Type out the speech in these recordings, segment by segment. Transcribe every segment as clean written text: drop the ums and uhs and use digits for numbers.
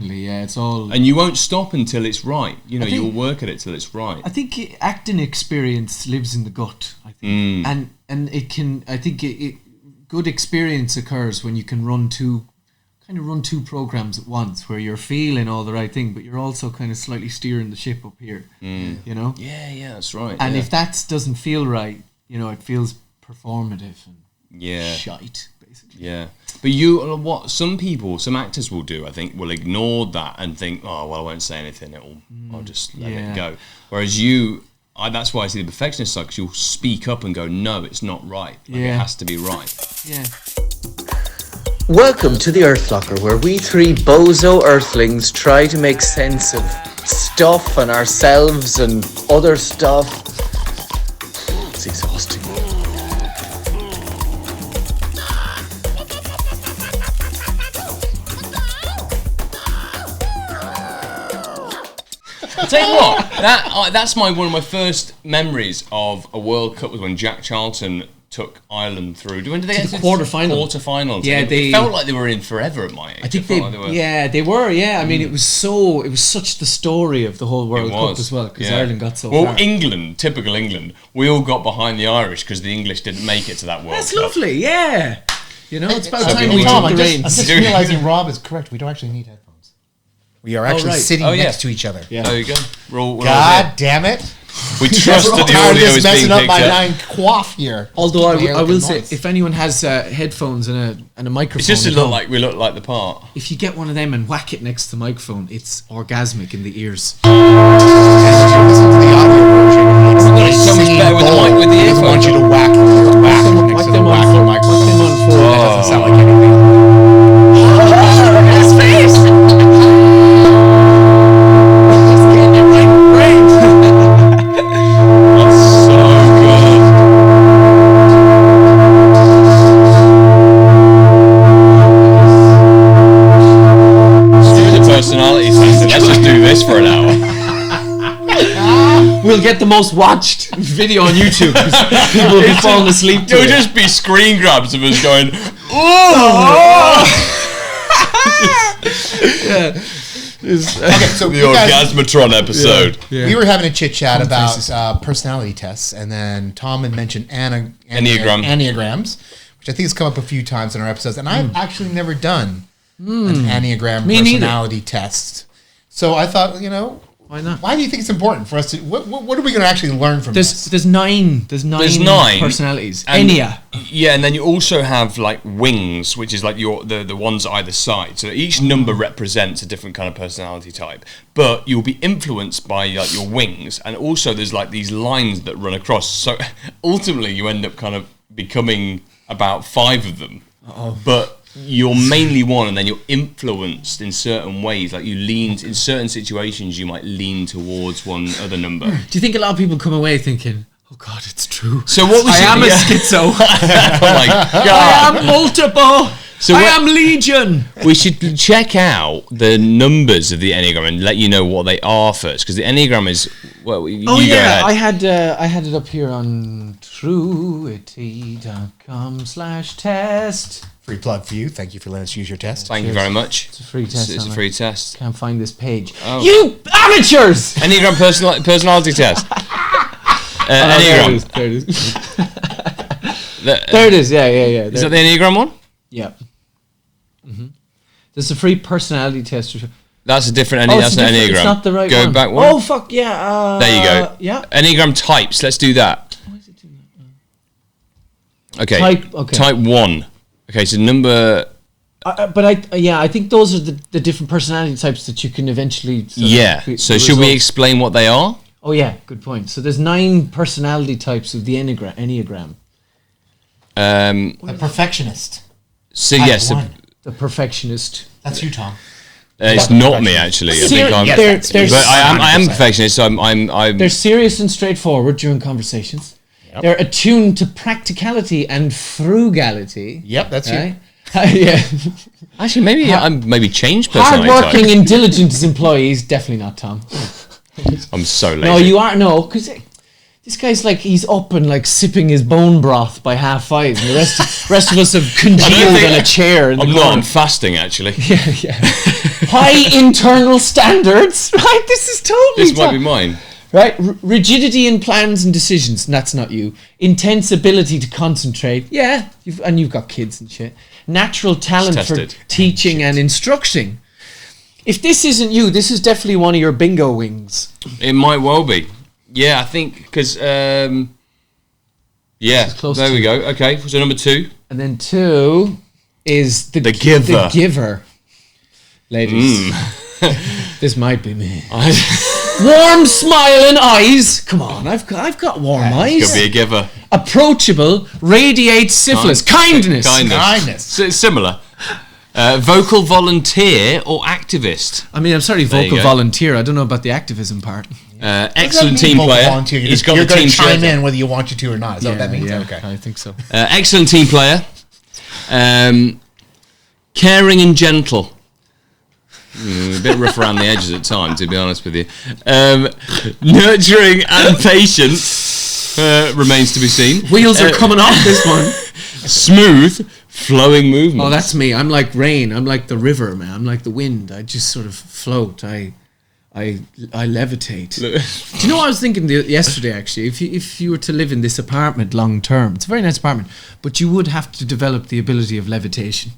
Yeah, it's all... And you won't stop until it's right. You know, you'll work at it till it's right. I think acting experience lives in the gut, I think. And it can... I think good experience occurs when you can run two programs at once, where you're feeling all the right thing, but you're also kind of slightly steering the ship up here, you know? Yeah, that's right. And if that doesn't feel right, you know, it feels performative and shite, basically. Yeah. But some actors will do, I think, will ignore that and think, oh, well, I won't say anything, I'll just let it go. Whereas that's why I see the perfectionist side, because you'll speak up and go, no, it's not right. It has to be right. Yeah. Welcome to the Earth Locker, where we three bozo earthlings try to make sense of stuff and ourselves and other stuff. It's exhausting. I'll tell you what, that's one of my first memories of a World Cup was when Jack Charlton took Ireland through. When did they get to the quarterfinals? Yeah, it felt like they were in forever at my age. I think they were. I mean, it was such the story of the whole World Cup as well, because Ireland got so far. Well, England, typical England, we all got behind the Irish because the English didn't make it to that World Cup. That's lovely, yeah. You know, it's about time we Tom, took the reins. I'm just realizing Rob is correct. We don't actually need headphones. We are actually sitting next to each other. Yeah. There you go. God damn it. We trust that the audio is being messing up picked my up. nine quaff here. Although I will say, if anyone has headphones and a microphone, it's just to look like we look like the part. If you get one of them and whack it next to the microphone, it's orgasmic in the ears. The audio version. It's so much better with the mic with the earphones. I want you to whack next to the microphone. Whack them on full. That doesn't sound like anything. His face. Personality test. Let's just do this for an hour. We'll get the most watched video on YouTube. People will be falling asleep to It'll just be screen grabs of us going, oh! Okay, so the Orgasmatron episode. We were having a chit chat about personality tests, and then Tom had mentioned enneagrams, which I think has come up a few times in our episodes, and I've actually never done an Enneagram personality test. So I thought, why not? Why do you think it's important for us to? What are we going to actually learn from this? There's nine personalities. Ennea. Yeah, and then you also have like wings, which is like the ones either side. So each number represents a different kind of personality type. But you'll be influenced by like your wings, and also there's like these lines that run across. So ultimately, you end up kind of becoming about 5 of them. But you're mainly one, and then you're influenced in certain ways. Like you lean in certain situations, you might lean towards one other number. Do you think a lot of people come away thinking, "Oh God, it's true"? So what was I am a schizo. Oh my God. I am multiple. So I am legion. We should check out the numbers of the Enneagram and let you know what they are first, because the Enneagram is. Well, go ahead. I had it up here on truity.com/test. Free plug for you. Thank you for letting us use your test. Thank you very much. It's a free test. It's a free test. Can't find this page. Oh. You amateurs! Enneagram personality test. Enneagram. There it is. There it is. Yeah. Is that the Enneagram one? Yeah. Mm-hmm. There's a free personality test. That's a different Enneagram. That's an Enneagram. It's not the right one. Go back one. Oh, fuck, yeah. There you go. Yeah. Enneagram types. Let's do that. Why is it doing that? Okay. Type 1. Okay, so number... I think those are the different personality types that you can eventually... So should we explain what they are? Oh, yeah, good point. So there's 9 personality types of the Enneagram. The perfectionist. So yes, the perfectionist. That's you, Tom. It's not me actually. I am a perfectionist. So I'm. They're serious and straightforward during conversations. Yep. They're attuned to practicality and frugality. Yep, that's you. Yeah. Actually, maybe change personality. Hardworking and diligent as employees. Definitely not Tom. I'm so lazy. No, you are because this guy's like, he's up and like sipping his bone broth by 5:30, and the rest of us have congealed in a chair. I'm fasting, actually. Yeah. High internal standards, right? This might be mine. Right? Rigidity in plans and decisions, and that's not you. Intense ability to concentrate, yeah, you've got kids and shit. Natural talent for teaching and instructing. If this isn't you, this is definitely one of your bingo wings. It might well be. Yeah, I think, because, there we go. Okay, so number 2. And then 2 is the giver. The giver. Ladies, this might be me. Warm smiling eyes. Come on, I've got warm eyes. Could be a giver. Approachable, radiates syphilis. Kindness. So it's similar. Vocal volunteer or activist? I mean, I'm sorry, vocal volunteer. I don't know about the activism part. Excellent team player. You're going to chime in whether you want you to or not. Is that what that means? Yeah, okay. I think so. Excellent team player. Caring and gentle. A bit rough around the edges at times, to be honest with you. Nurturing and patient remains to be seen. Wheels are coming off this one. Smooth, flowing movement. Oh, that's me. I'm like rain. I'm like the river, man. I'm like the wind. I just sort of float. I levitate. Do you know what I was thinking yesterday, actually? If you were to live in this apartment long term, it's a very nice apartment, but you would have to develop the ability of levitation.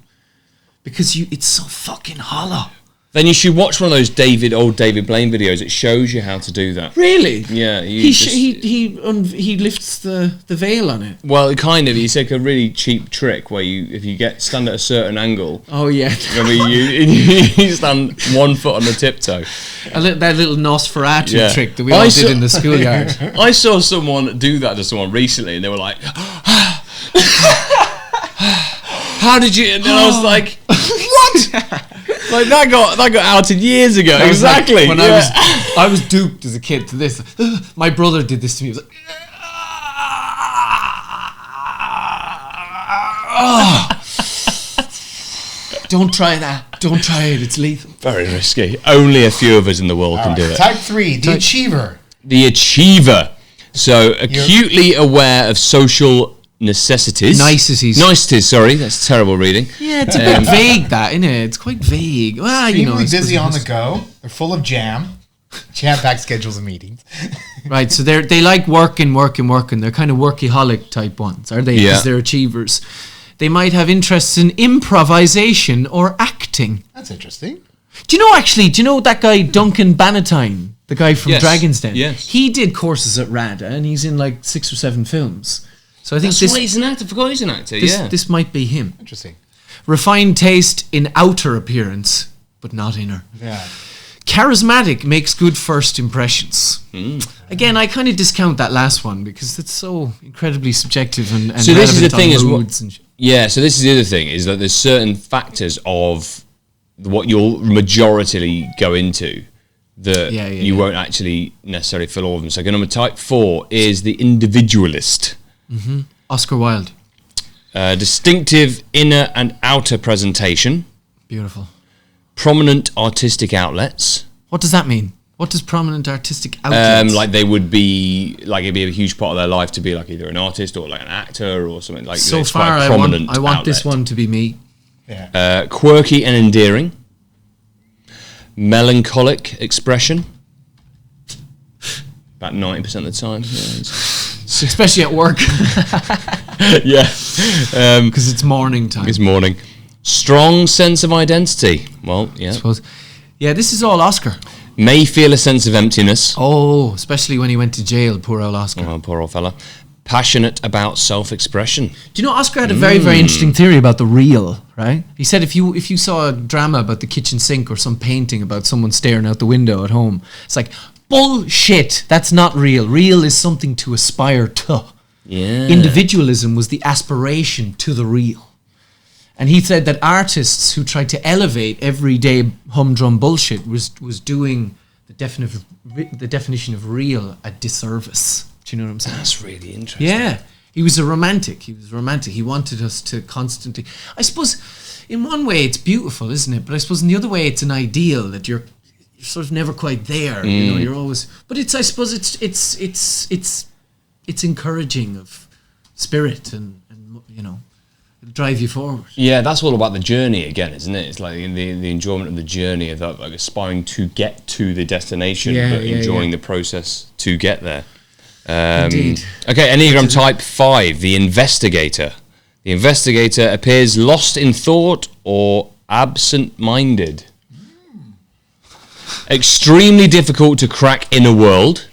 Because it's so fucking hollow. Then you should watch one of those old David Blaine videos. It shows you how to do that. Really? Yeah. He lifts the veil on it. Well, kind of. He's like a really cheap trick where if you stand at a certain angle. Oh yeah. You stand 1 foot on the tiptoe. That little Nosferatu trick that we all did in the schoolyard. I saw someone do that to someone recently, and they were like, "How did you?" And then I was like, "What?" Like that got outed years ago. Exactly. Like when I was duped as a kid to this. My brother did this to me. He was like, don't try that. Don't try it. It's lethal. Very risky. Only a few of us in the world can do it. Type 3, the achiever. The achiever. So acutely aware of social necessities. Niceties, sorry. That's terrible reading. Yeah, it's a bit vague, that, isn't it? It's quite vague. Well, busy on the go. They're full of jam-packed schedules of meetings. Right, so they like working. They're kind of workaholic type ones, are they? Because they're achievers. They might have interests in improvisation or acting. That's interesting. Do you know that guy Duncan Bannatyne, the guy from Dragon's Den? Yes. He did courses at RADA, and he's in like 6 or 7 films. So I think he's an actor. I forgot he's an actor. This might be him. Interesting. Refined taste in outer appearance, but not inner. Yeah. Charismatic, makes good first impressions. Again, I kind of discount that last one because it's so incredibly subjective and so this is the thing so this is the other thing is that there's certain factors of what you'll majoritarily go into that you won't actually necessarily fill all of them. So number type 4 is the individualist. Mm-hmm. Oscar Wilde. Distinctive inner and outer presentation. Beautiful. Prominent artistic outlets. What does that mean? What does prominent artistic outlets? Like they would be, like it'd be a huge part of their life to be like either an artist or like an actor or something like. So far, I want this one to be me. Yeah. Quirky and endearing. Melancholic expression. About 90% of the time. Yeah, especially at work. Yeah. Because it's morning time. It's morning. Strong sense of identity. Well, yeah. I suppose. Yeah, this is all Oscar. May feel a sense of emptiness. Oh, especially when he went to jail, poor old Oscar. Oh, poor old fella. Passionate about self-expression. Do you know Oscar had a very, very interesting theory about the real, right? He said if you saw a drama about the kitchen sink or some painting about someone staring out the window at home, it's like, bullshit, that's not real. Real is something to aspire to. Yeah. Individualism was the aspiration to the real. And he said that artists who tried to elevate everyday humdrum bullshit was doing the definition of real a disservice. Do you know what I'm saying? That's really interesting. Yeah. He was romantic. He wanted us to constantly... I suppose in one way it's beautiful, isn't it? But I suppose in the other way it's an ideal that you're sort of never quite there. You know, you're always... But I suppose it's it's encouraging of spirit and you know, it'll drive you forward. Yeah, that's all about the journey again, isn't it? It's like the enjoyment of the journey, of that, like aspiring to get to the destination, but enjoying the process to get there. Indeed. Okay, Enneagram type 5, the Investigator. The Investigator appears lost in thought or absent-minded. Extremely difficult to crack in a world.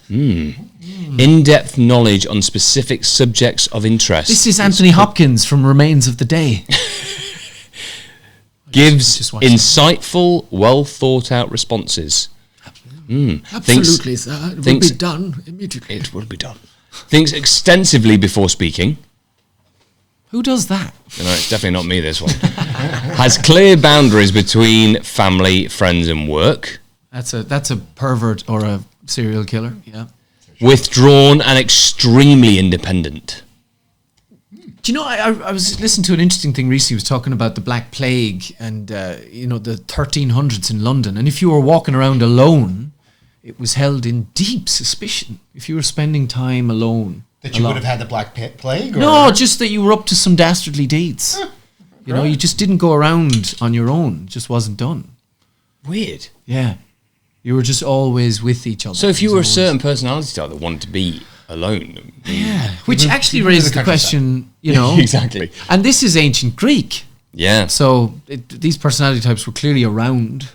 In-depth knowledge on specific subjects of interest. This is Anthony Hopkins from Remains of the Day. Gives insightful, well-thought-out responses. Absolutely, sir. It will be done immediately. It will be done. Thinks extensively before speaking. Who does that? No, it's definitely not me, this one. Has clear boundaries between family, friends, and work. That's a pervert or a serial killer, yeah. Withdrawn and extremely independent. Do you know, I was listening to an interesting thing recently. He was talking about the Black Plague and, you know, the 1300s in London. And if you were walking around alone, it was held in deep suspicion if you were spending time alone. That you would have had the Black Plague? Or? No, just that you were up to some dastardly deeds. You know, you just didn't go around on your own. It just wasn't done. Weird. Yeah. You were just always with each other. So if you were a certain personality type that wanted to be alone. Yeah. Which actually raises the question, you know. Exactly. And this is ancient Greek. Yeah. So these personality types were clearly around.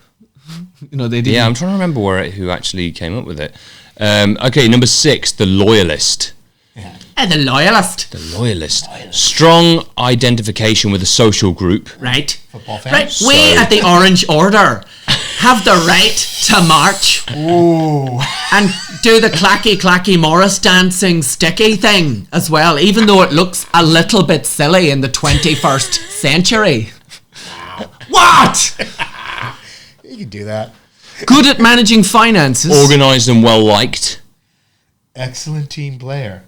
You know, they didn't. Yeah, I'm trying to remember who actually came up with it. Okay, number 6, the Loyalist. Yeah. And the Loyalist. The Loyalist. Strong identification with a social group. Right. Football fans. Right. We at the Orange Order have the right to march. Ooh. And do the clacky Morris dancing sticky thing as well, even though it looks a little bit silly in the 21st century. What? You can do that. Good at managing finances. Organised and well liked. Excellent team player.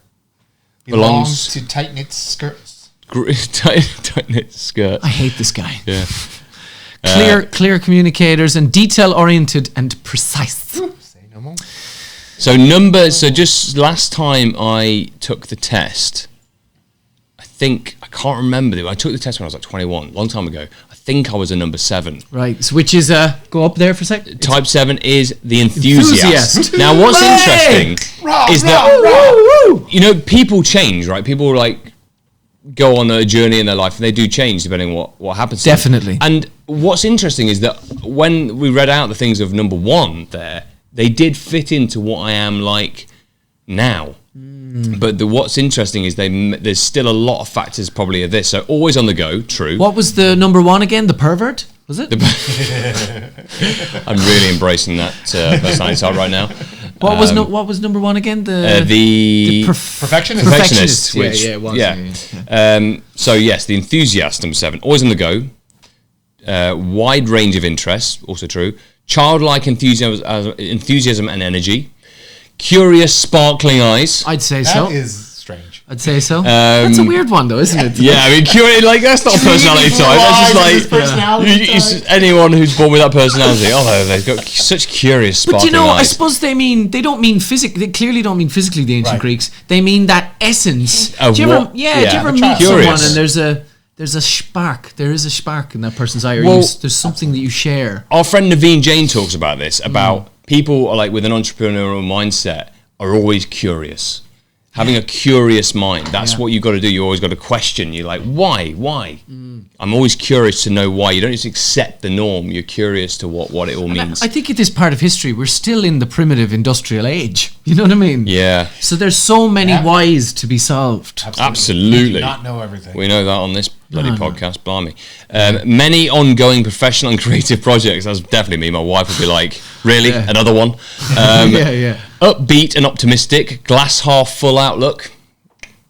Belongs to tight-knit skirts. Tight-knit skirts. I hate this guy. Yeah. Clear communicators and detail-oriented and precise. Say no more. So just last time I took the test, I can't remember. I took the test when I was like 21, long time ago. I think I was a number 7. Right, so which is, go up there for a sec. Type 7 is the Enthusiast. Now what's interesting is you know, people change, right? People like go on a journey in their life and they do change depending on what happens to them. Definitely. And what's interesting is that when we read out the things of number 1 there, they did fit into what I am like now. But what's interesting is there's still a lot of factors probably of this. So always on the go, true. What was the number 1 again? The pervert? Was it? I'm really embracing that personality type right now. What was number 1 again? The Perfectionist. Perfectionist. Yeah, it was. Yeah. So yes, the Enthusiast, number 7, always on the go. Wide range of interests, also true. Childlike enthusiasm and energy. Curious, sparkling eyes. I'd say so. That is strange. I'd say so. That's a weird one, though, isn't it? Yeah, I mean, curious, like that's not a personality type. That's just like anyone who's born with that personality. Oh, they've got such curious, sparkling eyes. But you know, I suppose they don't mean physically. They clearly don't mean physically. The ancient Greeks. They mean that essence. Do you ever meet someone and there's a spark? There is a spark in that person's eye. Or there's something that you share. Our friend Naveen Jain talks about this. About people are like with an entrepreneurial mindset are always curious. Having a curious mind. That's what you've got to do. You always got to question. You're like, why? I'm always curious to know why. You don't just accept the norm. You're curious to what it all means. I think at this part of history, we're still in the primitive industrial age. You know what I mean? Yeah. So there's so many whys to be solved. Absolutely. We do not know everything. We know that on this bloody podcast. Blimey. Many ongoing professional and creative projects. That's definitely me. My wife would be like, really? Another one? Upbeat and optimistic. Glass half full outlook.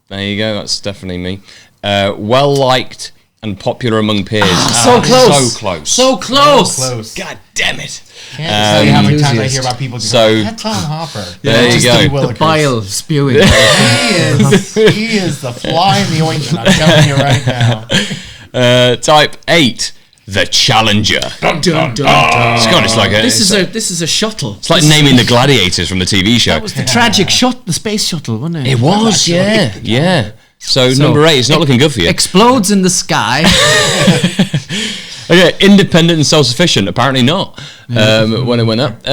There you go. That's definitely me. Well liked and popular among peers. So close. So close. So close. So close. God damn it. Can't tell you how many times I hear about people just like, that's Tom Hopper. There you go. The bile spewing. He is the fly in the ointment, I'm telling you right now. Type 8. the Challenger. Dun, dun, dun. Scott, it's like This is a shuttle. It's like naming the gladiators from the TV show. That was the tragic the space shuttle, wasn't it? It was, yeah. So number 8, it's not looking good for you. Explodes in the sky. Okay, independent and self-sufficient. Apparently not. When it went up,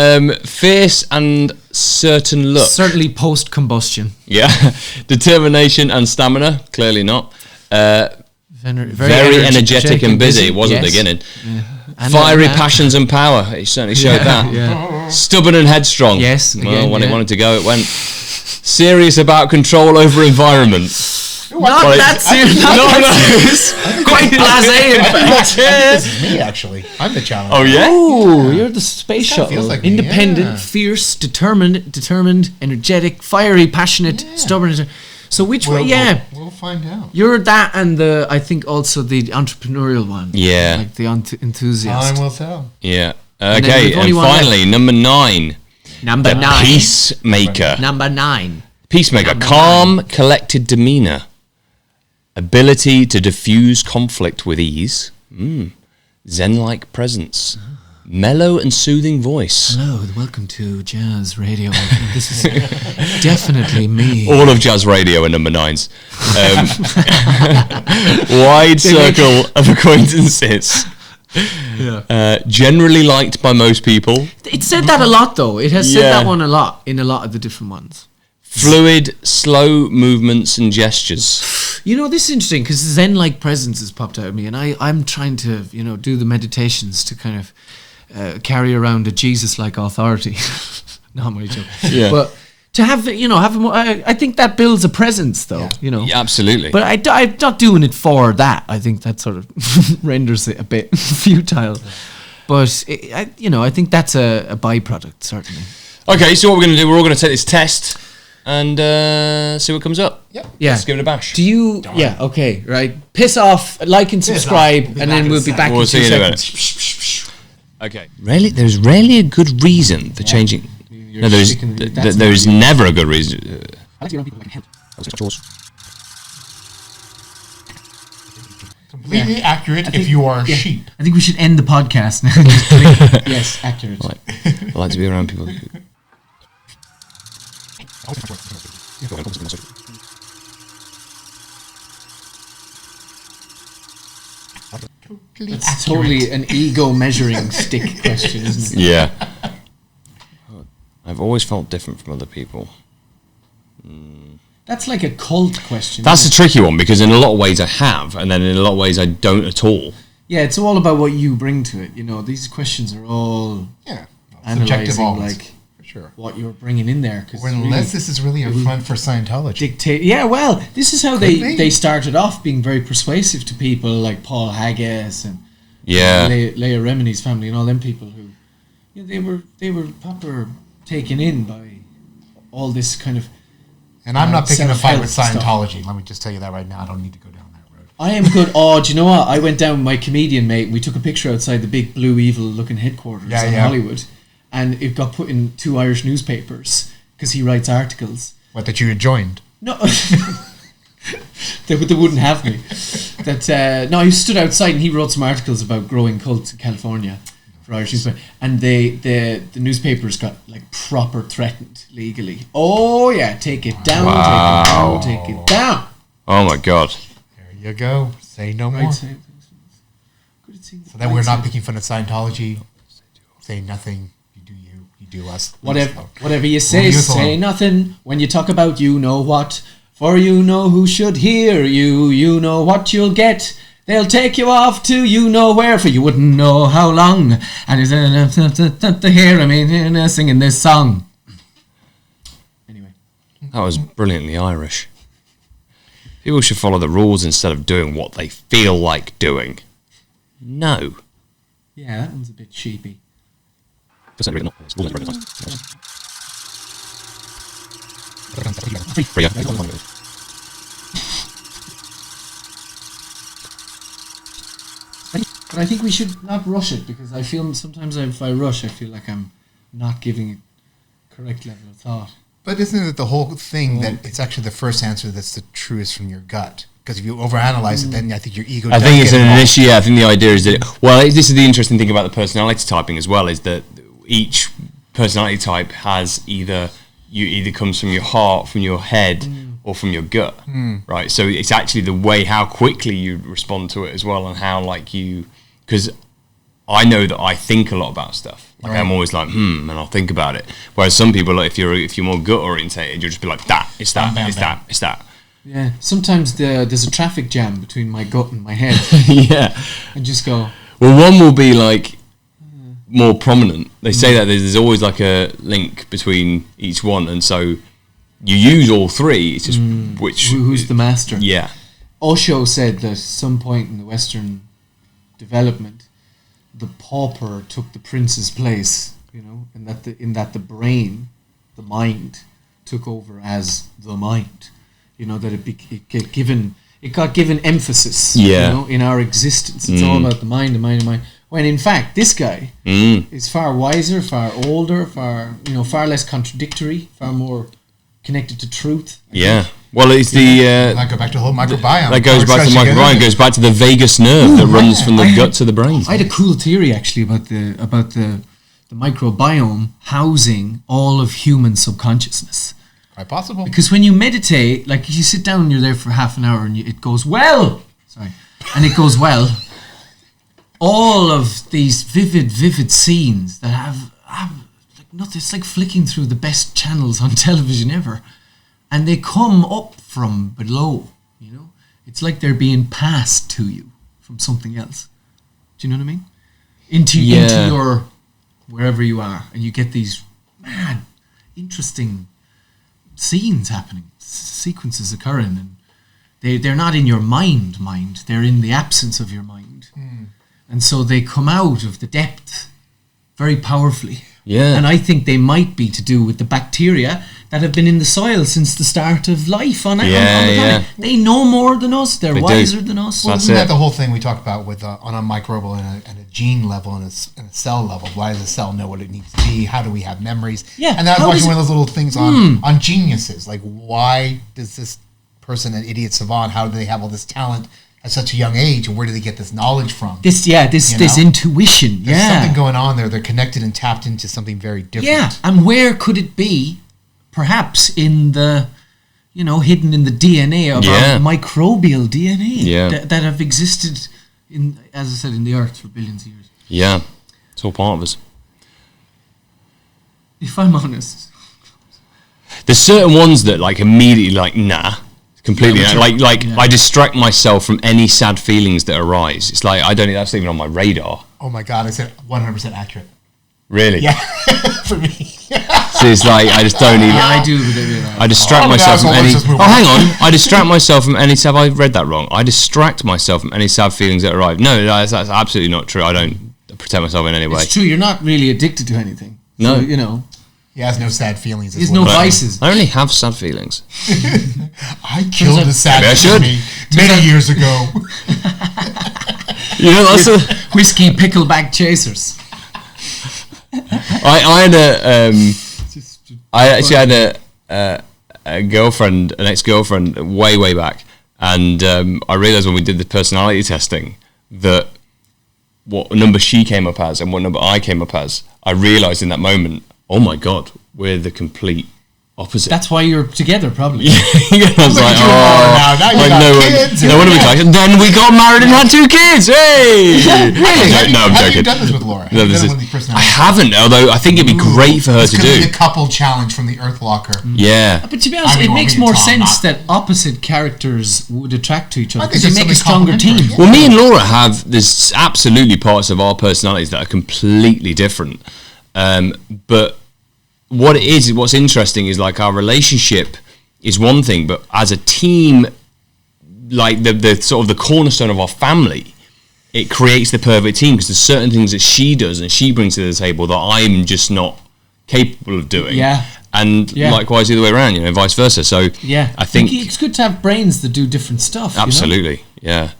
fierce and certain look. Certainly post-combustion. Yeah, determination and stamina. Clearly not. Very energetic and busy. It was at the beginning. Yeah. Fiery passions and power. He certainly showed that. Yeah. Stubborn and headstrong. Yes. Well, when it wanted to go, it went. Serious about control over environment. Not that serious. Quite blasé, in fact. This is me, actually. I'm the Challenger. Oh, yeah? Oh, you're the space shuttle. Like independent, fierce, determined, energetic, fiery, passionate, stubborn. So which way? Yeah, we'll find out. You're that, and I think also the entrepreneurial one. Yeah, like the enthusiast. Time will tell. Yeah. Okay, and finally, number 9. Number 9. Peacemaker. Number 9. Peacemaker. Calm, collected demeanor. Ability to diffuse conflict with ease. Zen-like presence. Mellow and soothing voice. Hello, welcome to Jazz Radio. This is definitely me. All of Jazz Radio are number 9s. Wide circle of acquaintances. Yeah. Generally liked by most people. It said that a lot, though. It has said that one a lot in a lot of the different ones. Fluid, slow movements and gestures. You know, this is interesting because Zen-like presence has popped out of me, and I'm trying to, do the meditations to kind of carry around a Jesus-like authority. No, I'm only joking. Yeah. But to have, I think that builds a presence, though. Yeah. Yeah, absolutely. But I'm not doing it for that. I think that sort of renders it a bit futile. But I think that's a byproduct, certainly. Okay, so what we're going to do? We're all going to take this test and see what comes up. Yeah. Let's give it a bash. Do you? Darn. Yeah. Okay. Right. Piss off. Like and subscribe, and then we'll be back in 2 seconds. Okay. There's rarely a good reason for changing. No, there's never a good reason. I like to be around people who can help. Completely accurate if you are a sheep. I think we should end the podcast now. Yes, accurate. I like to be around people who... It's totally an ego measuring stick question, isn't it? Yeah. I've always felt different from other people. That's like a cult question. That's a tricky one because in a lot of ways I have, and then in a lot of ways I don't at all. Yeah, it's all about what you bring to it. These questions are all analyzing, like, for sure, what you're bringing in there. Unless this is really a front for Scientology. Yeah, well, this is how they started off being very persuasive to people like Paul Haggis and Leah Remini's family and all them people who they were proper taken in by all this kind of. And I'm not picking a fight with Scientology. Stuff. Let me just tell you that right now. I don't need to go down that road. I am good. Oh, do you know what? I went down with my comedian mate and we took a picture outside the big blue evil looking headquarters in Hollywood. And it got put in 2 Irish newspapers because he writes articles. What, that you had joined? No. They wouldn't have me. No, he stood outside and he wrote some articles about growing cults in California. Irish newspaper, and the newspapers got like proper threatened legally. Oh yeah, take it down, take it down. Oh my God. There you go. Say no more. So that we're not picking fun at Scientology. Say nothing. You do you. You do us. Whatever you say nothing. When you talk about you know what, for you know who should hear you. You know what you'll get. They'll take you off to you know where, for you wouldn't know how long. And it's to hear me singing this song. Anyway. That was brilliantly Irish. People should follow the rules instead of doing what they feel like doing. No. Yeah, that one's a bit cheapy. But I think we should not rush it because I feel sometimes if I rush, I feel like I'm not giving it correct level of thought. But isn't it the whole thing that it's actually the first answer that's the truest from your gut? Because if you overanalyze it, then I think your ego. I think it's an initiate. I think the idea is that, well, this is the interesting thing about the personality typing as well, is that each personality type has either comes from your heart, from your head, or from your gut, right? So it's actually the way, how quickly you respond to it as well, and how because I know that I think a lot about stuff. Like I'm always like, and I'll think about it. Whereas some people, like, if you're more gut orientated, you'll just be like, it's that. Yeah, sometimes there's a traffic jam between my gut and my head. Yeah. And just go... Well, one will be, like, more prominent. They say that there's always, like, a link between each one, and so you use all three. It's just who's the master? Yeah. Osho said that at some point in the Western development, the pauper took the prince's place, and that the brain, the mind, took over as the mind. That it got given emphasis. In our existence, it's all about the mind. When in fact, this guy is far wiser, far older, far less contradictory, far more connected to truth. Yeah. Well, it's that go back to the whole microbiome. That goes back to the microbiome. Goes back to the vagus nerve that runs from the gut to the brain. I had a cool theory actually about the microbiome housing all of human subconsciousness. Quite possible. Because when you meditate, like you sit down and you're there for half an hour and it goes well. And it goes well. All of these vivid scenes that have like nothing. It's like flicking through the best channels on television ever. And they come up from below, It's like they're being passed to you from something else. Do you know what I mean? Into your, wherever you are. And you get these mad, interesting scenes happening, sequences occurring. And they're not in your mind. They're in the absence of your mind. And so they come out of the depth very powerfully. Yeah. And I think they might be to do with the bacteria that have been in the soil since the start of life on the planet. They know more than us. They're wiser than us. Well, isn't that the whole thing we talk about with on a microbial and a gene level and a cell level? Why does a cell know what it needs to be? How do we have memories? Yeah. And then I was watching one of those little things on geniuses. Like, why does this person, an idiot savant, how do they have all this talent at such a young age, and where do they get this knowledge from? This intuition. There's something going on there. They're connected and tapped into something very different. Yeah, and where could it be? Perhaps in the, hidden in the DNA of our microbial DNA that have existed as I said, in the earth for billions of years. Yeah, it's all part of us. If I'm honest, there's certain ones that immediately nah. Completely, I distract myself from any sad feelings that arise. It's like that's not even on my radar. Oh my god, I said 100% accurate. Really? Yeah, for me. So it's like I just don't even. I do. I distract myself from any. Oh, hang on! I distract myself from any. Have I read that wrong? I distract myself from any sad feelings that arrive. No, that's absolutely not true. I don't protect myself in any way. It's true. You're not really addicted to anything. No, so, He has no sad feelings. He has no vices. I only have sad feelings. I killed a sad me many years ago. That's whiskey pickleback chasers. I actually had a girlfriend, an ex-girlfriend, way back, and I realised when we did the personality testing that what number she came up as and what number I came up as, I realised in that moment, oh my god, we're the complete opposite. That's why you're together, probably. I was like, now you got kids. No, what are we talking? Then we got married and had 2 kids. Hey! Really? No, I'm Have joking. you done this with Laura? No, I haven't, although I think it'd be great for her to do. It's going to be a couple challenge from the Earth Locker. Yeah. But to be honest, it makes more sense that opposite characters would attract to each other because they make a stronger team. Yeah. Well, me and Laura there's absolutely parts of our personalities that are completely different. But what it is, what's interesting is our relationship is one thing, but as a team, the sort of the cornerstone of our family, it creates the perfect team because there's certain things that she does and she brings to the table that I'm just not capable of doing. Yeah. And likewise the other way around, vice versa. So yeah, I think it's good to have brains that do different stuff. Absolutely, yeah.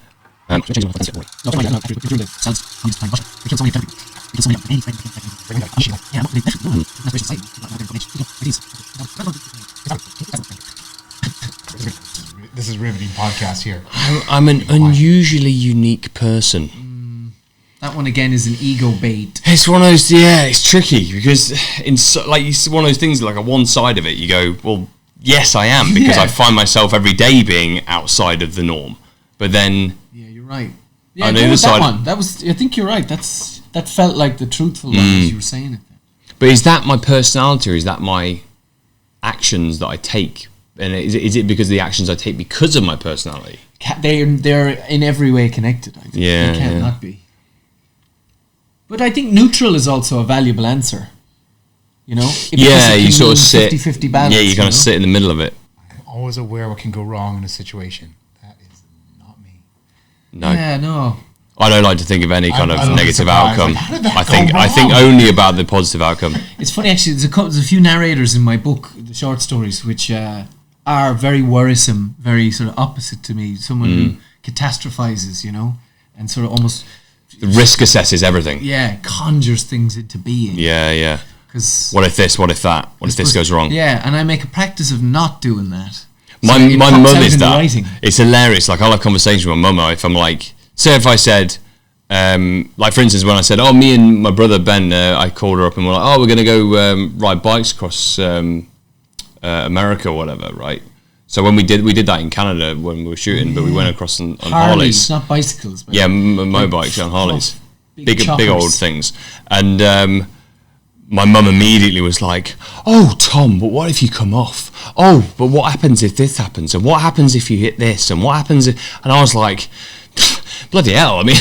This is riveting podcast here. I'm an unusually unique person. That one again is an ego bait. It's one of those, it's tricky because it's one of those things, like a one side of it, you go, well, yes, I am, because I find myself every day being outside of the norm. But then, yeah, you're right. Yeah, on the other side, one. That was. I think you're right. That felt like the truthful one as you were saying it. But is that my personality, or is that my actions that I take? And is it because of the actions I take because of my personality? They're in every way connected. I think. Yeah, they can't not be. But I think neutral is also a valuable answer. You know? You sort of sit. 50-50 balance. Yeah, you kind of sit in the middle of it. I'm always aware what can go wrong in a situation. That is not me. No. Yeah, no. I don't like to think of any kind of negative outcome. Like, how did that I think only about the positive outcome. It's funny actually. There's a few narrators in my book, the short stories, which are very worrisome, very sort of opposite to me. Someone who catastrophizes, you know, and sort of almost The risk assesses everything. Yeah, conjures things into being. Yeah. Because what if this? What if that? What if this goes wrong? Yeah, and I make a practice of not doing that. My mum is that. It's hilarious. Like, I'll have conversations with my mum if I'm like, say if I said, like for instance, when I said, oh, me and my brother Ben, I called her up and we're like, oh, we're going to go ride bikes across America or whatever, right? So when we did that in Canada when we were shooting, but we went across on Harleys, not bicycles. But motorbikes on Harleys, big choppers. old things, and my mum immediately was like, "Oh, Tom, but what if you come off? Oh, but what happens if this happens? And what happens if you hit this? And what happens if?" And I was like, "Bloody hell! I mean,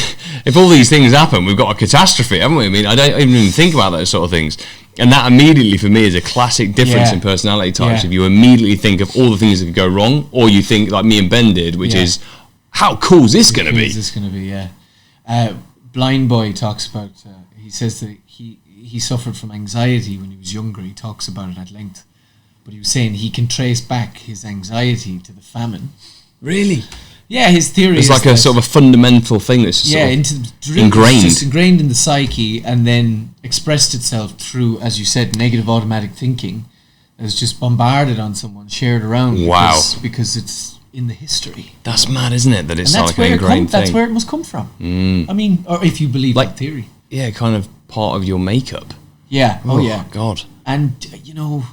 if all these things happen, we've got a catastrophe, haven't we? I mean, I don't even think about those sort of things." And that immediately for me is a classic difference in personality types. If you immediately think of all the things that could go wrong, or you think like me and Ben did, which is, how cool is this going to be? Is this going to be? Yeah. Blind Boy talks about. He says that he suffered from anxiety when he was younger. He talks about it at length, but he was saying he can trace back his anxiety to the famine. Really? Yeah, his theory is like a sort of a fundamental thing that's ingrained. Just ingrained in the psyche, and then expressed itself through, as you said, negative automatic thinking. It was just bombarded on someone, shared around. Wow! Because it's in the history. That's mad, isn't it? That it's like an ingrained thing. That's where it must come from. I mean, or if you believe that theory. Yeah, kind of part of your makeup. Yeah. Oh yeah. God. And you know,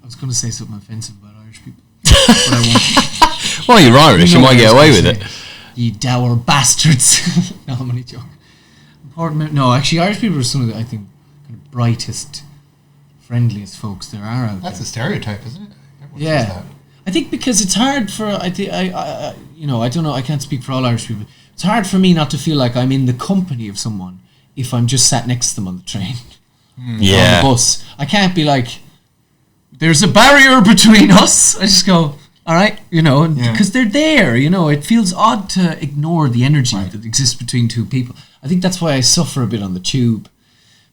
I was going to say something offensive about Irish people, but I won't. Well, you're Irish. You might get away with it. You dour bastards. No, I'm only joking. No, actually, Irish people are some of the, I think, kind of brightest, friendliest folks there are out there. That's a stereotype, isn't it? Everyone says that. I think because it's hard for I don't know. I can't speak for all Irish people. It's hard for me not to feel like I'm in the company of someone if I'm just sat next to them on the train, on the bus. I can't be like, there's a barrier between us. I just go, all right, because they're there, it feels odd to ignore the energy that exists between two people. I think that's why I suffer a bit on the tube,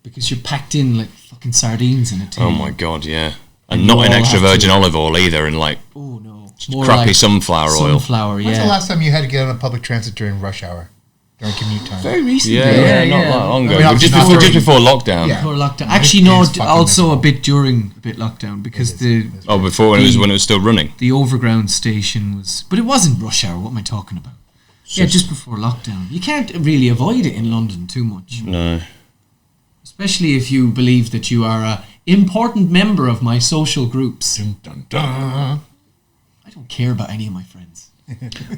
because you're packed in like fucking sardines in a tin. Oh my God, yeah. And not in extra virgin olive oil either, and like, oh no, crappy like sunflower oil. Sunflower, yeah. When's the last time you had to get on a public transit during rush hour? During commute time? Very recently. Yeah, not that long ago. I mean, just before lockdown. Yeah. Before lockdown. Actually, no, also a bit during lockdown, because before when it was still running. The overground station was, but it wasn't rush hour. What am I talking about? Just before lockdown. You can't really avoid it in London too much. No. Especially if you believe that you are a important member of my social groups. Dun, dun, dun. I don't care about any of my friends.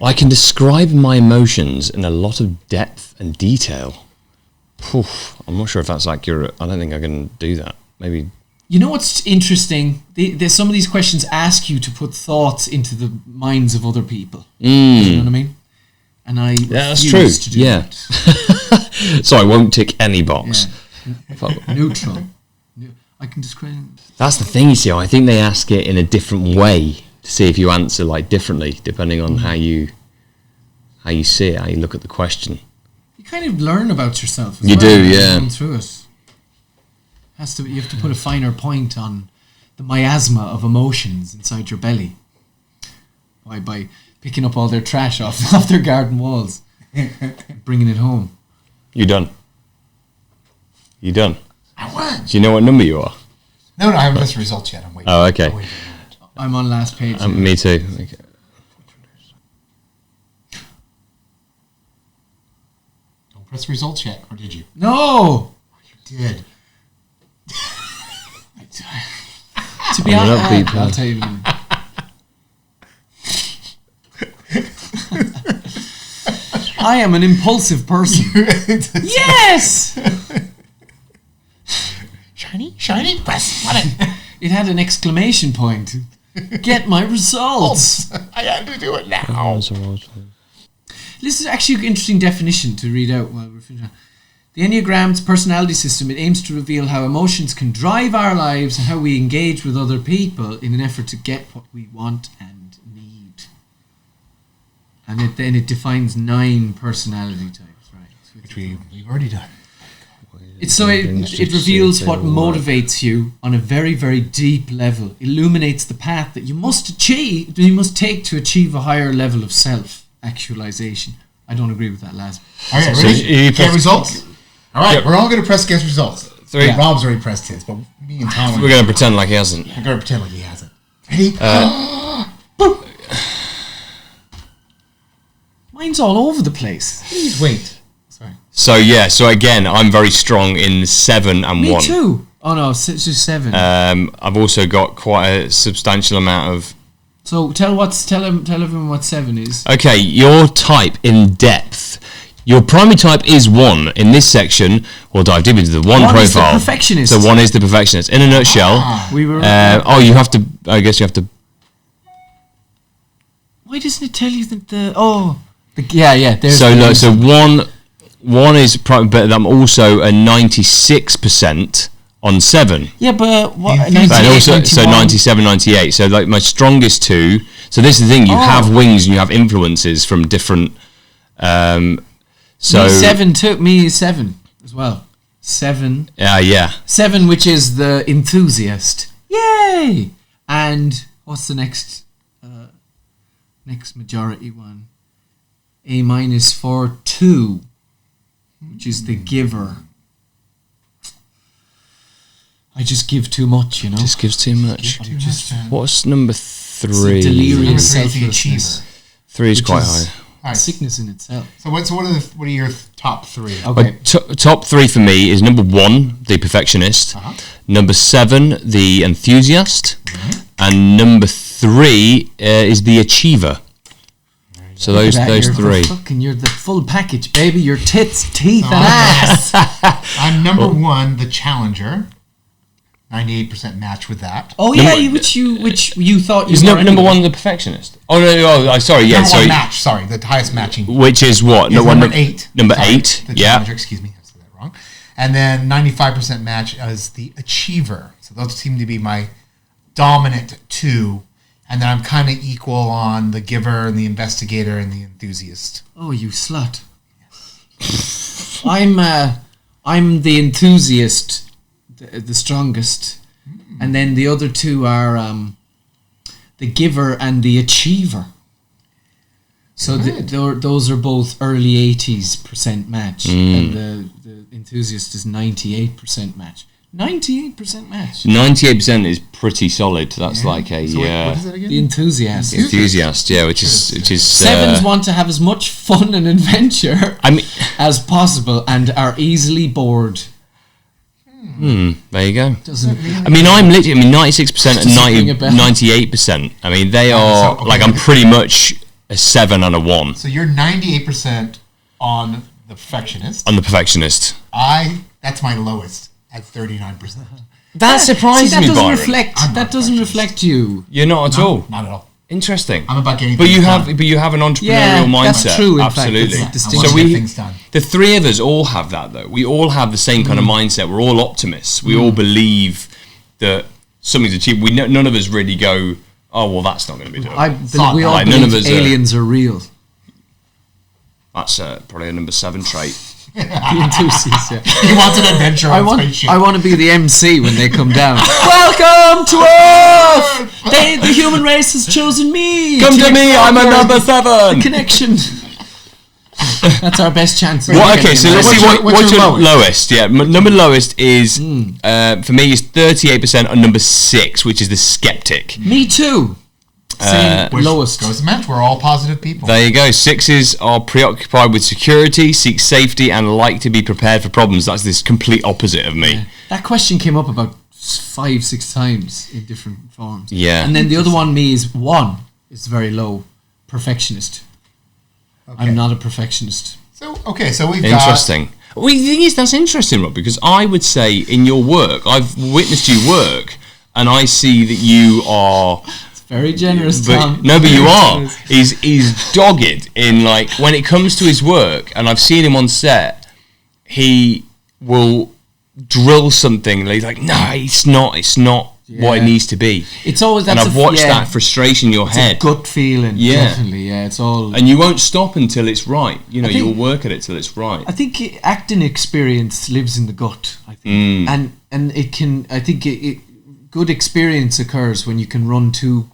I can describe my emotions in a lot of depth and detail. I'm not sure if that's accurate. I don't think I can do that. Maybe. You know what's interesting? Some of these questions ask you to put thoughts into the minds of other people. You know what I mean? And that's true. To do that. So I won't tick any box. Yeah. Neutral. I can describe. That's the thing, you see. I think they ask it in a different way to see if you answer like differently, depending on how you see it, how you look at the question. You kind of learn about yourself. You do, yeah. Going through it. You have to put a finer point on the miasma of emotions inside your belly by picking up all their trash off their garden walls, bringing it home. You done? I won. Do you know what number you are? No, I haven't missed the results yet. I'm waiting. Oh, okay. I'm on last page. Me too. press results yet, or did you? No. You did. To be honest, I'll tell you. I am an impulsive person. Yes! Shiny, press button. It had an exclamation point. Get my results. I had to do it now. This is actually an interesting definition to read out while we're finishing. The Enneagram's personality system, it aims to reveal how emotions can drive our lives and how we engage with other people in an effort to get what we want and need. And then it defines 9 personality types, right? Which we've already done. It reveals what motivates you on a very, very deep level, illuminates the path that you must take to achieve a higher level of self-actualization. I don't agree with that last. All right, ready? Get results. All right, we're all going to press guess results. 3. Yeah. Rob's already pressed his, but me and Tom. We're going to pretend like he hasn't. We're going to pretend like he hasn't. Ready? Mine's all over the place. Please wait. Sorry. So again, I'm very strong in 7 and 1. Me too. Oh no, it's just 7. I've also got quite a substantial amount of. So tell everyone what 7 is. Okay, your type in depth. Your primary type is 1. In this section, we'll dive deep into the 1 profile. Is the perfectionist. So 1 is the perfectionist. In a nutshell, you have to. I guess you have to. Why doesn't it tell you that There's so 1 is probably better. I'm also a 96% on 7. Yeah, but what? And also, so 97, 98. So like my strongest 2. So this is the thing. You have wings and you have influences from different. So me 7 too. Me is 7 as well. 7. Yeah. 7, which is the enthusiast. Yay! And what's the next majority one? A- for 2, which is the giver. I just give too much, Just gives too much. What's number 3? Delirious selflessness. 3 is quite high. Right. Sickness in itself. So what are your top 3? Okay. Top 3 for me is number 1, the perfectionist. Number 7, the enthusiast. And number 3 is the achiever. So those 3. You're the full package, baby. Your tits, teeth, and ass. I'm number 1, the challenger. 98% match with that. Oh yeah, which you thought you is were number 1 the perfectionist. Oh no, sorry, yeah, sorry. Match, sorry, the highest matching. Which is what? Number 8. Number sorry, 8. The challenger, excuse me, I said that wrong. And then 95% match as the achiever. So those seem to be my dominant 2. And then I'm kind of equal on the giver and the investigator and the enthusiast. Oh, you slut! I'm the enthusiast, the strongest, and then the other 2 are the giver and the achiever. So those are both early 80% match, and the enthusiast is 98% match. 98% match. 98% is pretty solid. That's like a what is it again? The enthusiast. Enthusiast, yeah, which is 7s want to have as much fun and adventure as possible and are easily bored. There you go. I'm 96% and 98%. I mean, they are I'm pretty much a 7 and a 1. So you're 98% on the perfectionist. On the perfectionist. That's my lowest at 39%. That surprises me, Byron. That doesn't reflect you. You're not at all. Not at all. Interesting. I'm about getting but things you done. have an entrepreneurial mindset. That's true. Absolutely. Fact, so the 3 of us all have that though. We all have the same kind of mindset. We're all optimists. We all believe that something's achieved. None of us really go, oh well, that's not going to be doable. We all believe aliens are real. That's probably a number 7 trait. The enthusiast, yeah. He wants an adventure on spaceship. I want to be the MC when they come down. Welcome to Earth! The human race has chosen me. Come to me, I'm a number 7. The connection. That's our best chance. Okay, so let's see what's your lowest. Yeah, number lowest is, for me, is 38% on number 6, which is the skeptic. Me too. Same, lowest. Goes to match. We're all positive people. There you go. 6s are preoccupied with security, seek safety, and like to be prepared for problems. That's this complete opposite of me. Yeah. That question came up about 5-6 times in different forms. Yeah. And then the other one, me, is 1 is very low. Perfectionist. Okay. I'm not a perfectionist. So we've interesting. Well, the thing is, that's interesting, Rob, because I would say in your work, I've witnessed you work, and I see that you are... It's very generous, Tom. No, but you are. He's dogged in, like, when it comes to his work, and I've seen him on set, he will drill something, and he's like, no, it's not what it needs to be. It's always... And I've watched that frustration in your head. It's a gut feeling, definitely, it's all... And you won't stop until it's right. You know, you'll work at it till it's right. I think acting experience lives in the gut, I think. And it can... I think good experience occurs when you can run two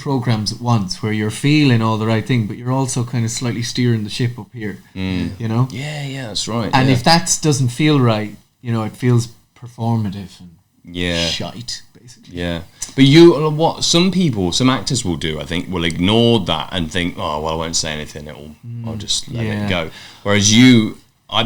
programs at once, where you're feeling all the right thing, but you're also kind of slightly steering the ship up here, you know? Yeah, that's right. And if that doesn't feel right, you know, it feels performative and shite, basically. Yeah. But some actors will do, I think, will ignore that and think, oh, well, I won't say anything, I'll just let it go. Whereas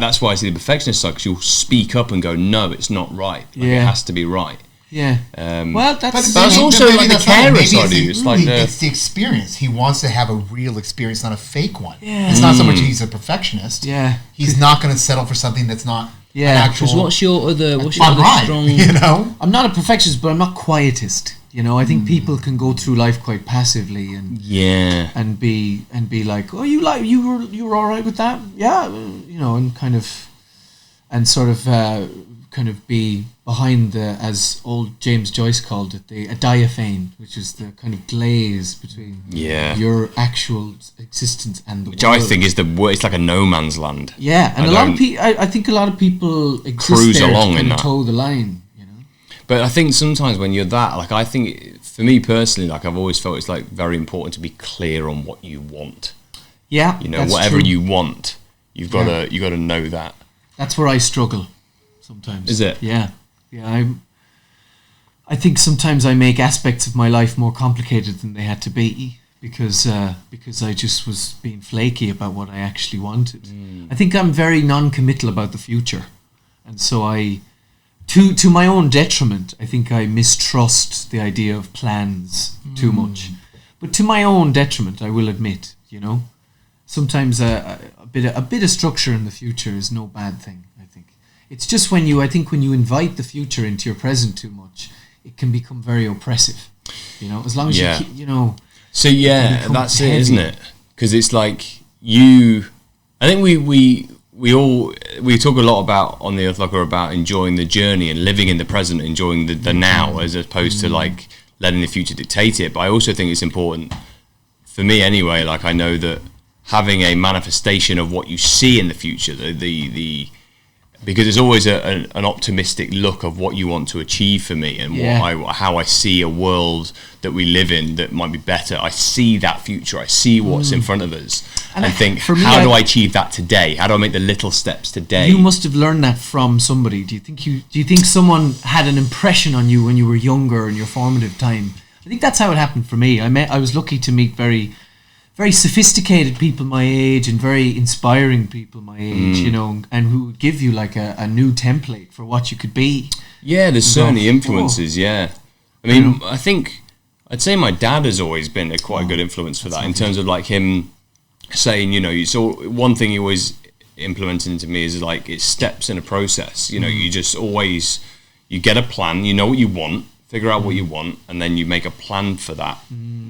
that's why I see the perfectionist side, because you'll speak up and go, no, it's not right. It has to be right. Yeah. Well, that's also like the carer side of you. It's the experience. He wants to have a real experience, not a fake one. Yeah. It's not so much he's a perfectionist. Yeah. He's not going to settle for something that's not an actual... Because what's your other strong... You know? I'm not a perfectionist, but I'm not quietist. You know, I think people can go through life quite passively and be like, oh, you were all right with that? Yeah. You know, and kind of be behind the, as old James Joyce called it, a diaphane, which is the kind of glaze between your actual existence and the world. Which I think is it's like a no man's land. Yeah, and I think a lot of people cruise along in that. Toe the line, you know. But I think sometimes when you're that, like, I think for me personally, like, I've always felt it's like very important to be clear on what you want. Yeah, you know, whatever you want, you got to know that. That's where I struggle. Sometimes. Is it? Yeah. I think sometimes I make aspects of my life more complicated than they had to be because I just was being flaky about what I actually wanted. I think I'm very non-committal about the future, and so to my own detriment, I think I mistrust the idea of plans too much. But to my own detriment, I will admit, you know, sometimes a bit of structure in the future is no bad thing. It's just when you invite the future into your present too much, it can become very oppressive. You know, as long as you keep, you know. So that's heavy. It, isn't it? Because it's like I think we talk a lot about on the Earth about enjoying the journey and living in the present, enjoying the now, as opposed to like letting the future dictate it. But I also think it's important, for me anyway. Like, I know that having a manifestation of what you see in the future, because there's always an optimistic look of what you want to achieve for me, and how I see a world that we live in that might be better. I see that future. I see what's in front of us, and think, how do I achieve that today? How do I make the little steps today? You must have learned that from somebody. Do you think someone had an impression on you when you were younger in your formative time? I think that's how it happened for me. I was lucky to meet very, very sophisticated people my age and very inspiring people my age, you know, and who would give you like a new template for what you could be. Yeah, there's certainly influences, I mean, I think, I'd say my dad has always been quite a good influence for that, in terms of like him saying, you know, so one thing he always implemented into me is like, it's steps in a process, you know, you just always, you get a plan, you know what you want, figure out what you want, and then you make a plan for that,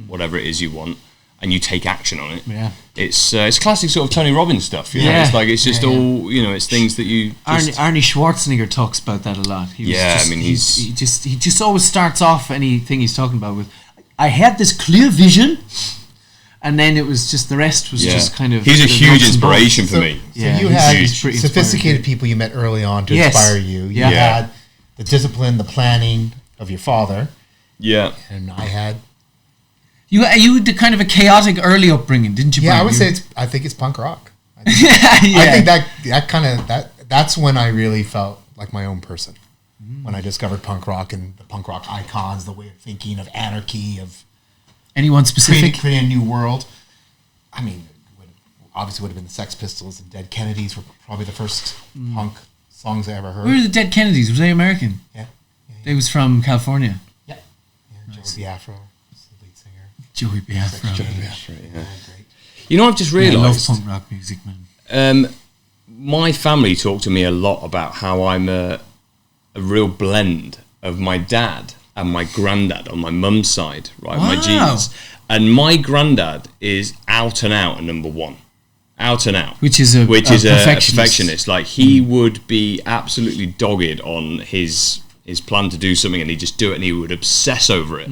whatever it is you want. And you take action on it. Yeah, it's classic sort of Tony Robbins stuff. You know? It's like it's all, you know, it's things that you. Arnie Schwarzenegger talks about that a lot. He just always starts off anything he's talking about with, "I had this clear vision," and then it was just the rest was just kind of. He's a huge inspiration for me. So you had sophisticated people you met early on to inspire you. You had the discipline, the planning of your father. Yeah, and I had. You had kind of a chaotic early upbringing, didn't you? Yeah, Brian? I would say I think it's punk rock. I think that's when I really felt like my own person. When I discovered punk rock and the punk rock icons, the way of thinking of anarchy, of Anyone specific? Creating a new world. I mean, obviously would have been the Sex Pistols, and Dead Kennedys were probably the first punk songs I ever heard. Where were the Dead Kennedys? Was they American? Yeah. They was from California. Yeah. Nice. Joey Biafra was the lead singer. Joey Biafra. Yeah. Great. You know, I've just realised. I love punk rock music, man. My family talked to me a lot about how I'm a real blend of my dad and my granddad on my mum's side, right? Wow. My genes. And my granddad is out and out a number one. Out and out. Which is a perfectionist. Like, he would be absolutely dogged on his plan to do something, and he'd just do it, and he would obsess over it.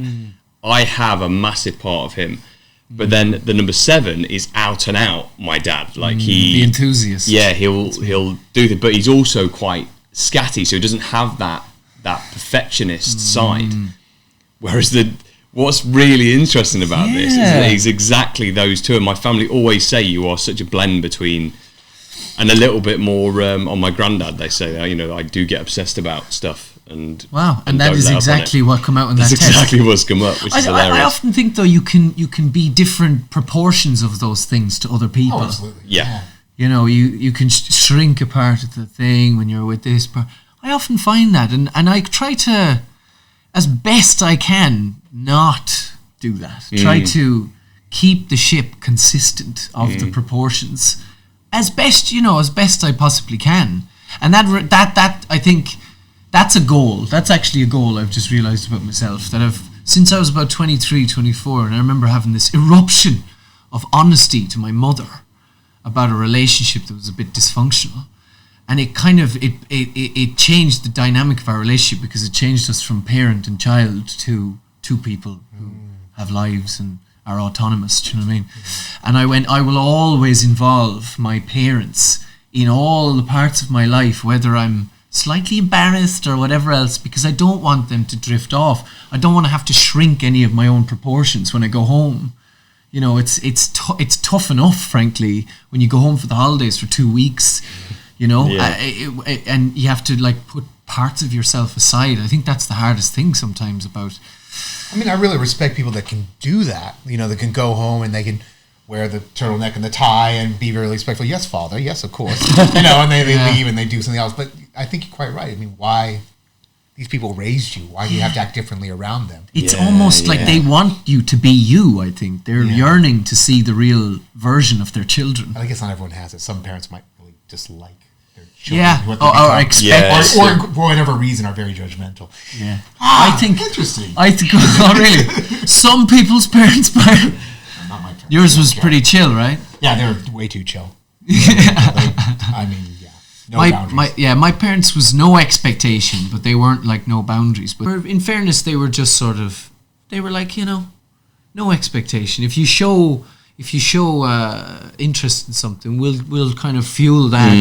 I have a massive part of him. But then the number 7 is out and out my dad. Like, the enthusiast. Yeah, he'll do it, but he's also quite scatty, so he doesn't have that perfectionist side. Whereas what's really interesting about this is that he's exactly those two. And my family always say you are such a blend between, and a little bit more on my granddad. They say, I do get obsessed about stuff. And that is exactly what come out in that test. That's exactly what's come up, which is hilarious. I often think, though, you can be different proportions of those things to other people. Oh, absolutely. Yeah. You can shrink a part of the thing when you're with this part. I often find that, and I try to, as best I can, not do that. Try to keep the ship consistent of the proportions as best I possibly can. And that I think that's a goal. That's actually a goal I've just realised about myself, that since I was about 23, 24, and I remember having this eruption of honesty to my mother about a relationship that was a bit dysfunctional. And it kind of, it changed the dynamic of our relationship, because it changed us from parent and child to two people who have lives and are autonomous, do you know what I mean? And I will always involve my parents in all the parts of my life, whether I'm slightly embarrassed or whatever else, because I don't want them to drift off. I don't want to have to shrink any of my own proportions when I go home. It's tough enough, frankly, when you go home for the holidays for 2 weeks, and you have to put parts of yourself aside. I think that's the hardest thing sometimes about. I mean, I really respect people that can do that. That can go home and they can wear the turtleneck and the tie and be really respectful. Yes, Father. Yes, of course. And they leave and they do something else. But I think you're quite right. I mean, why these people raised you? Why do you have to act differently around them? It's almost like they want you to be you, I think. They're yearning to see the real version of their children. I guess not everyone has it. Some parents might really dislike their children. Or expect. Or for whatever reason are very judgmental. Yeah. I think. Interesting. Oh, really? Some people's parents, Byron. Not my parents. Yours was pretty chill, right? Yeah, they were way too chill. I mean, no boundaries. My parents was no expectation, but they weren't no boundaries. But in fairness, they were just they were no expectation. If you show interest in something, we'll kind of fuel that,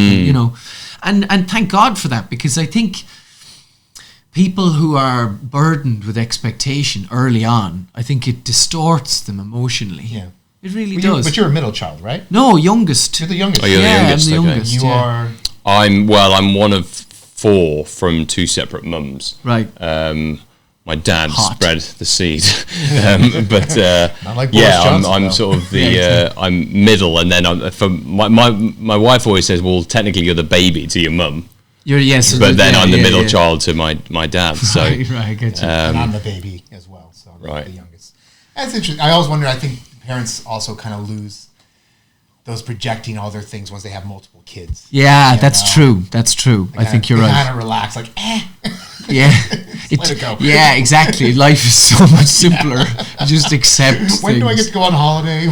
and thank God for that, because I think people who are burdened with expectation early on, I think it distorts them emotionally. Yeah. It really does. But you're a middle child, right? No, youngest. You're the youngest. Oh, you're the youngest. I'm the youngest. You are. I'm one of 4 from 2 separate mums. Right. My dad spread the seed, but Not like Boris Johnson, I'm sort of the I'm middle, and then my wife always says, well, technically you're the baby to your mum. But then I'm the middle child to my dad. So right, I get you. And I'm the baby as well, so I'm the youngest. That's interesting. I always wonder. I think parents also kind of lose those projecting all their things once they have multiple kids. Yeah, that's true. That's true. I think you're right. Kind of relax, Yeah. Let it go. Yeah, exactly. Life is so much simpler. You just accept When things. do I get to go on holiday?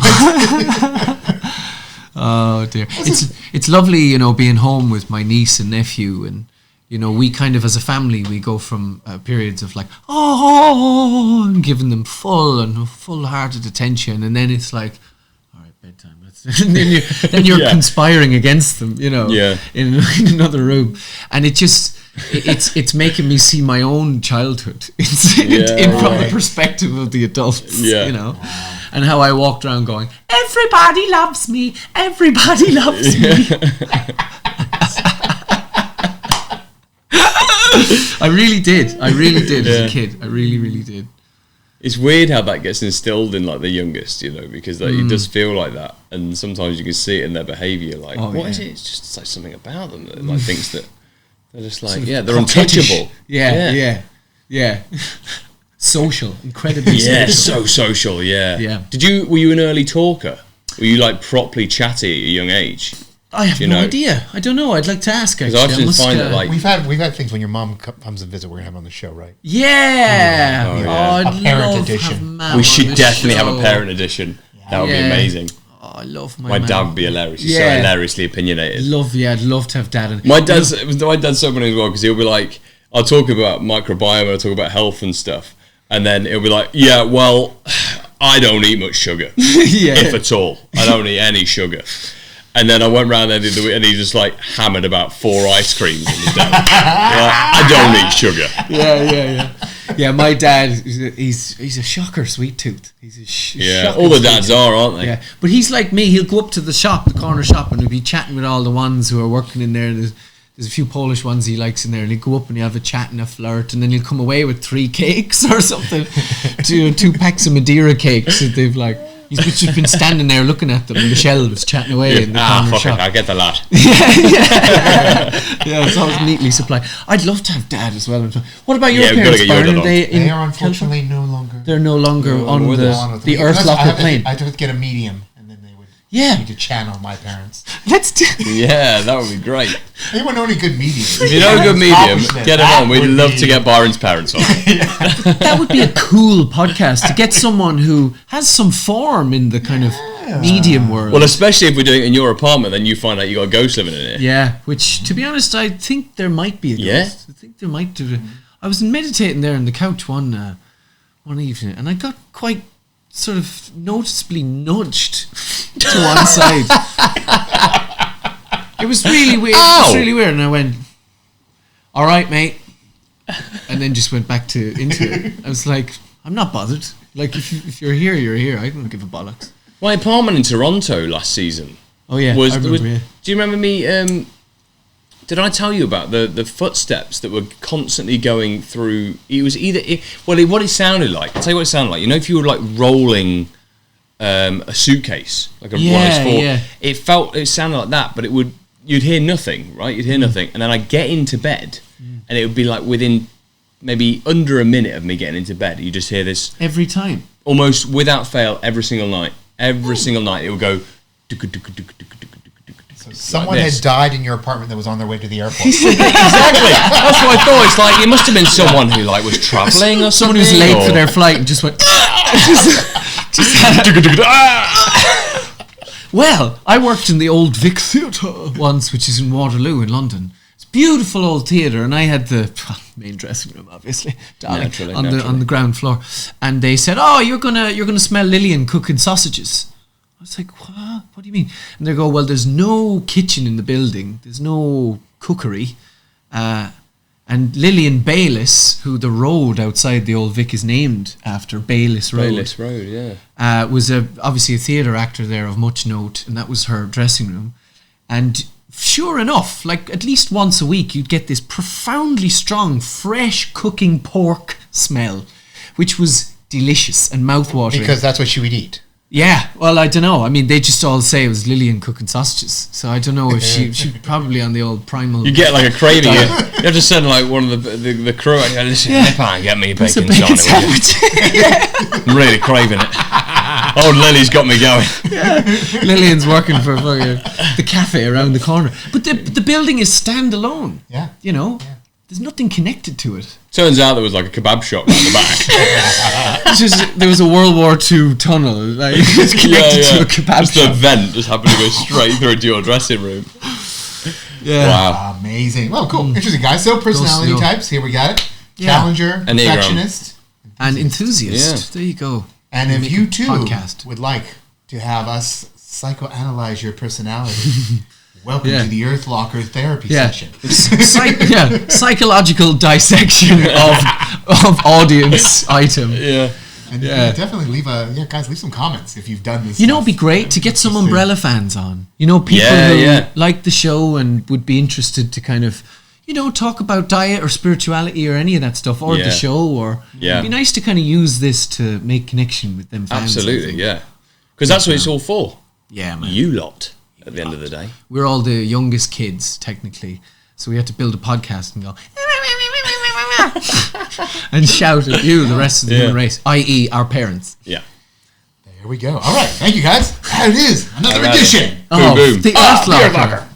Oh dear. It's lovely, being home with my niece and nephew, and we kind of, as a family, we go from periods of and giving them full-hearted attention, and then it's like, all right, bedtime. And then you're conspiring against them, in another room, and it's making me see my own childhood from the perspective of the adults, and how I walked around going, everybody loves me, everybody loves me. I really did as a kid. I really, really did. It's weird how that gets instilled in like the youngest, you know, because like, it does feel like that, and sometimes you can see it in their behaviour. Like, what is it? It's just like something about them that like thinks that they're just like, they're untouchable. Yeah. Social, incredibly social. Yeah, so social. Yeah. Were you an early talker? Were you like properly chatty at a young age? I have no idea. I don't know. I'd like to ask. Actually, I often find that like we've had things when your mom comes and visit. We're gonna have on the show, right? Yeah. A parent edition. We should definitely have a parent edition. That would be amazing. Oh, I love my dad would be hilarious. He's so hilariously opinionated. I'd love to have dad. And my dad's so funny as well, because he'll be like, I'll talk about microbiome, I'll talk about health and stuff, and then he'll be like, yeah, well, I don't eat much sugar, if at all. I don't eat any sugar. And then I went round there the other week, and he just like hammered about 4 ice creams in his day. I don't eat sugar. Yeah, my dad, he's a shocker sweet tooth. He's a shocker. All the dads are, aren't they? Yeah, but he's like me. He'll go up to the corner shop, and he'll be chatting with all the ones who are working in there. There's a few Polish ones he likes in there, and he'll go up and he'll have a chat and a flirt, and then he'll come away with 3 cakes or something, 2 packs of Madeira cakes that they've like. He's just been standing there looking at them in the shelves, chatting away in the corner shop. I get the lot. Yeah, it's always neatly supplied. I'd love to have dad as well. What about your parents, Byron? They are unfortunately no longer. They're no longer on the Earth Locker plane. I have to get a medium, and then they would need to channel my parents. Let's do. Yeah, that would be great. Anyone know any good mediums? If you know a good medium, get them on. We'd love to get Byron's parents on. That would be a cool podcast to get someone who has some form in the kind of medium world. Well, especially if we're doing it in your apartment, then you find out you got a ghost living in it. Yeah, which, to be honest, I think there might be a ghost. I think there might be. I was meditating there on the couch one evening, and I got quite sort of noticeably nudged to one side. It was really weird. It was really weird, and I went, "All right, mate," and then just went back into it. I was like, "I'm not bothered. Like, if you're here, you're here. I don't give a bollocks." My apartment in Toronto last season. Oh yeah, I remember, do you remember me? Did I tell you about the footsteps that were constantly going through? It was what it sounded like. I'll tell you what it sounded like. You know, if you were like rolling a suitcase, like one of those 4, it sounded like that, but you'd hear nothing, right? You'd hear nothing, and then I'd get into bed, and it would be like within maybe under a minute of me getting into bed, you just hear this every time, almost without fail, every single night. Every single night, it would go. So someone had died in your apartment that was on their way to the airport. Exactly. That's what I thought. It's like it must have been someone who like was travelling or someone something. Who's late for their flight and just went. Well, I worked in the old Vic Theatre once, which is in Waterloo in London. It's a beautiful old theatre, and I had the main dressing room, obviously, naturally. On the ground floor. And they said, "Oh, you're gonna smell Lillian cooking sausages." I was like, "What? What do you mean?" And they go, "Well, there's no kitchen in the building. There's no cookery." And Lillian Bayliss, who the road outside the old Vic is named after, Bayliss Road. Bayliss Road, yeah. Was obviously a theatre actor there of much note, and that was her dressing room. And sure enough, like at least once a week, you'd get this profoundly strong, fresh cooking pork smell, which was delicious and mouthwatering. Because that's what she would eat. Yeah, well, I don't know. I mean, they just all say it was Lillian cooking sausages, so I don't know if she probably on the old primal. You get like a craving. You have to send like one of the crew. Listen, nip on, get me a bacon sandwich. I'm really craving it. Oh, Lily's got me going. Yeah. Lillian's working for the cafe around the corner, but the building is standalone. Yeah, you know. Yeah. There's nothing connected to it. Turns out there was like a kebab shop around the back. There was a World War II tunnel, like it's connected to a kebab shop. The vent just happened to go straight through to your dressing room. Yeah. Wow. Amazing. Well, cool. Interesting, guys. So personality types. Here we got it. Challenger, perfectionist, and enthusiast. Yeah. There you go. And if you too would like to have us psychoanalyze your personality. Welcome to the Earth Locker therapy session. Psychological dissection of audience item. Yeah. And definitely leave some comments if you've done this. You know, it'd be great to get some Umbrella fans on. You know, people who like the show and would be interested to kind of, talk about diet or spirituality or any of that stuff, or the show, or it'd be nice to kind of use this to make connection with them fans. Absolutely, yeah. Because that's what it's all for. Yeah, man. You lot, at the end of the day. We're all the youngest kids, technically. So we had to build a podcast and go... and shout at you, the rest of the human race, i.e. our parents. Yeah. There we go. All right. Thank you, guys. That it is. Another edition. Boom, boom. The Earth Locker. Locker.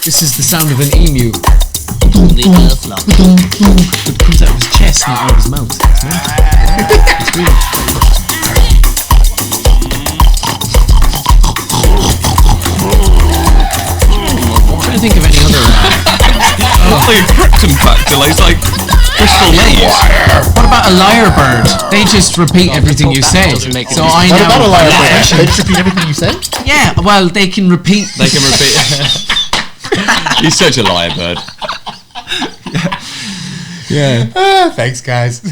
This is the sound of an emu. The Earth Locker. It comes out of his chest, not out of his mouth. It's weird. I'm trying to think of any other... It's like a krypton factor, like, it's like crystal maze. What about a lyre bird? They just repeat everything you say. So I know. What about a liar? They just repeat everything you say? Yeah, well, they can repeat. They can repeat. He's such a liar bird. Yeah. Thanks, guys.